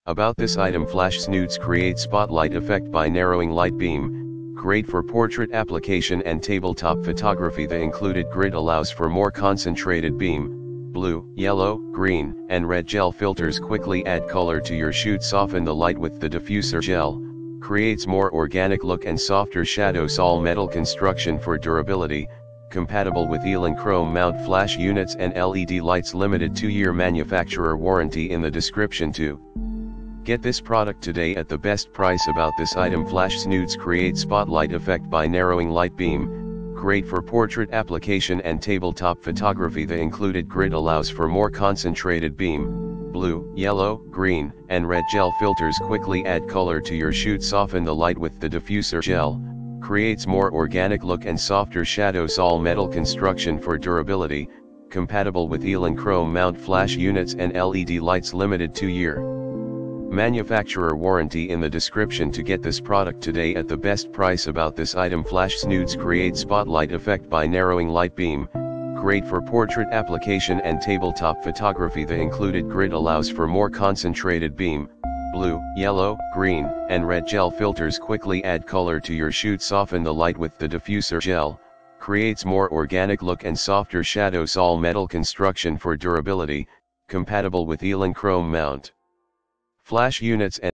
About this item: flash snoots create spotlight effect by narrowing light beam, great for portrait application and tabletop photography. The included grid allows for more concentrated beam. Blue, yellow, green, and red gel filters quickly add color to your shoot. Soften the light with the diffuser gel, creates more organic look and softer shadows. All metal construction for durability, compatible with Elinchrom mount flash units and LED lights. Limited 2-year manufacturer warranty in the description too. Get this product today at the best price. About this item: flash snoots create spotlight effect by narrowing light beam, great for portrait application and tabletop photography. The included grid allows for more concentrated beam. Blue, yellow, green, and red gel filters quickly add color to your shoot. Soften the light with the diffuser gel, creates more organic look and softer shadows. All metal construction for durability, compatible with Elinchrom mount flash units and LED lights. Limited 2-year manufacturer warranty in the description to get this product today at the best price. About this item: flash snoots create spotlight effect by narrowing light beam, great for portrait application and tabletop photography. The included grid allows for more concentrated beam. Blue, yellow, green, and red gel filters quickly add color to your shoot. Soften the light with the diffuser gel, creates more organic look and softer shadows. All metal construction for durability, compatible with Elinchrom mount flash units and